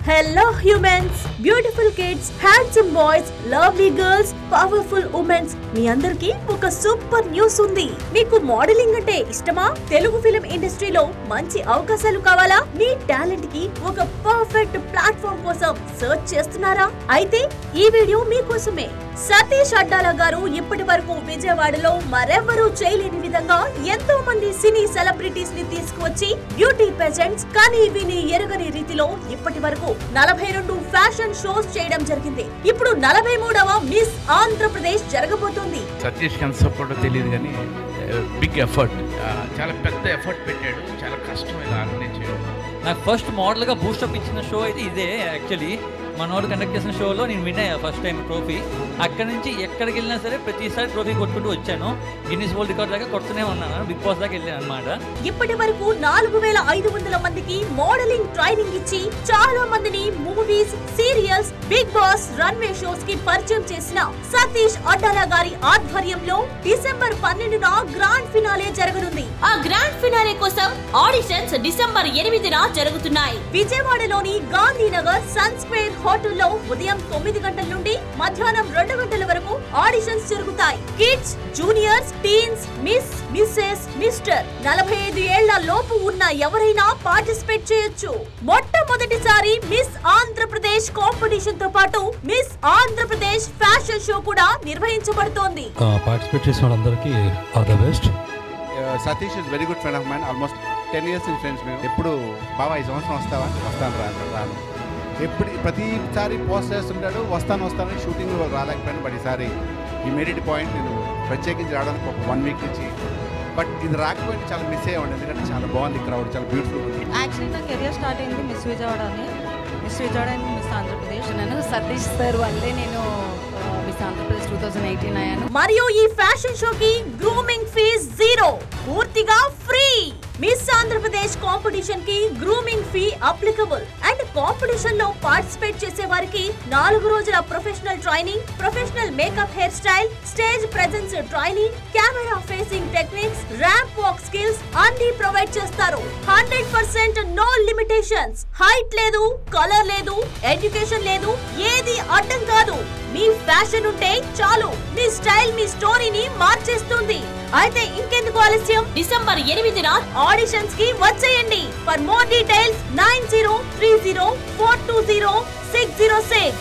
Hello humans, beautiful kids, handsome boys, lovely girls, powerful women. మీ అందరికీ ఒక super news ఉంది. మీకు మోడలింగ్ అంటే ఇష్టమా? తెలుగు ఫిల్మ్ ఇండస్ట్రీలో మంచి అవకాశాలు కావాలా? మీ టాలెంట్ కి ఒక పర్ఫెక్ట్ ప్లాట్ఫామ్ కోసం సర్చ్ చేస్తున్నారా? అయితే ఈ వీడియో మీకోసమే. సతీష్ అడ్డాల గారు ఇప్పటి వరకు విజయవాడలో మరెవరూ చేయలేని విధంగా ఎంతో మంది సినీ సెలబ్రిటీస్ ని తీసుకువచ్చి బ్యూటీ పేజెంట్స్ కానీ విని ఎరుగని రీతిలో ఇప్పటి వరకు 42 ఫ్యాషన్ షోస్ చేయడం జరిగింది. ఇప్పుడు 43వ మిస్ ఆంధ్రప్రదేశ్ జరగబోతోంది. సతీష్ ఎంత సపోర్ట్ తెలియదు కానీ బిగ్ ఎఫర్ట్, చాలా పెద్ద ఎఫర్ట్ పెట్టాడు. చాలా కష్టం ఇలా ఆర్గనైజ్ చేయడం. నాకు ఫస్ట్ మోడల్గా బూస్టప్ ఇచ్చిన షో అయితే ఇదే. యాక్చువల్లీ మనోడు కండక్ట్ చేసిన షోలో నేను విన్నా ఫస్ట్ టైం ట్రోఫీ. అక్కడి నుంచి ఎక్కడికి వెళ్ళినా సరే ప్రతిసారి ట్రోఫీ కొట్టుకుంటూ వచ్చాను. గిన్నిస్ వరల్డ్ రికార్డ్ దాకా కొడుతూనే ఉన్నాను. బిగ్ బాస్ దాకా వెళ్ళాను అనమాట. ఇప్పటి వరకు 4500 మందికి మోడలింగ్ ట్రైనింగ్ ఇచ్చి చాలా మందిని movies, serials, Bigg Boss, runway shows కి పరిచయం చేసిన సతీష్ అడ్డాల గారి ఆధ్వర్యంలో డిసెంబర్ 12న గ్రాండ్ ఫినాలే జరగనుంది. ఆ గ్రాండ్ ఫినాలే కోసం ఆడిషన్స్ డిసెంబర్ 8న జరుగుతున్నాయి. విజయవాడలోని గాంధీనగర్ సన్ స్క్వేర్ హోటల్లో ఉదయం 9 గంటల నుండి మధ్యాహ్నం 2 గంటల వరకు ఆడిషన్స్ జరుగుతాయి. Kids, juniors, teens, miss, Mrs, mister 45 ఏళ్ల లోపు ఉన్న ఎవరైనా పార్టిసిపేట్ చేయొచ్చు. మొట్టమొదటిసారి మిస్ ఆంధ్రప్రదేశ్ కాంపిటీషన్ తో పాటు మిస్ ఆంధ్రప్రదేశ్ ఫ్యాషన్ షో కూడా నిర్వహించబడుతోంది. పార్టిసిపేట్ చేసిన వాళ్ళందరికీ all the best. Satish is very good friend of mine. Almost 10 years in friends. మేము ఎప్పుడు బాబా ఈ సంవత్సరం వస్తావా? వస్తాను రాను. ఎప్పుడు ప్రతిసారి పోస్ట్ చేస్తుంటాడు వస్తాను షూటింగ్ రాలేకపోయాను. బట్ ఈసారి ఈ మేడ్ ఇట్ పాయింట్ నేను ప్రత్యేకించి రావడానికి ఒక 1 week నుంచి. బట్ ఇది రాకపోయింది చాలా మిస్ అయ్యేవాడు. ఎందుకంటే చాలా బాగుంది క్రౌడ్, చాలా బ్యూటిఫుల్ ఉంది. యాక్చువల్లీ నా కెరియర్ స్టార్ట్ అయింది మిస్ విజయవాడ అని. Miss Vijayawada and miss Andhra Pradesh. నేను సతీష్ సార్ వల్లే నేను మిస్ ఆంధ్రప్రదేశ్ 2018 అయ్యాను. మరియు ఈ ఫ్యాషన్ షోకి గ్రూమింగ్ ఫీజ్ 0, పూర్తిగా ఫ్రీ. మిస్ ఆంధ్రప్రదేశ్ కాంపిటీషన్ కి grooming fee applicable and competition లో పార్టిసిపేట్ చేసే వారికి 4 రోజుల professional training, professional makeup, hair style, stage presence training, camera facing techniques, ramp walk skills అన్ని ప్రొవైడ్ చేస్తారు. 100% నో లిమిటేషన్స్. హైట్ లేదు, కలర్ లేదు, ఎడ్యుకేషన్ లేదు, ఏది అడ్డం కాదు. మీ ఫ్యాషన్ ఉంటే చాలు, మీ స్టైల్ మీ స్టోరీని మార్చేస్తుంది. అయితే ఇంకెందుకు ఆలస్యం? డిసెంబర్ 8న ఆడిషన్స్ కి వచ్చేయండి. For more details 9030420606.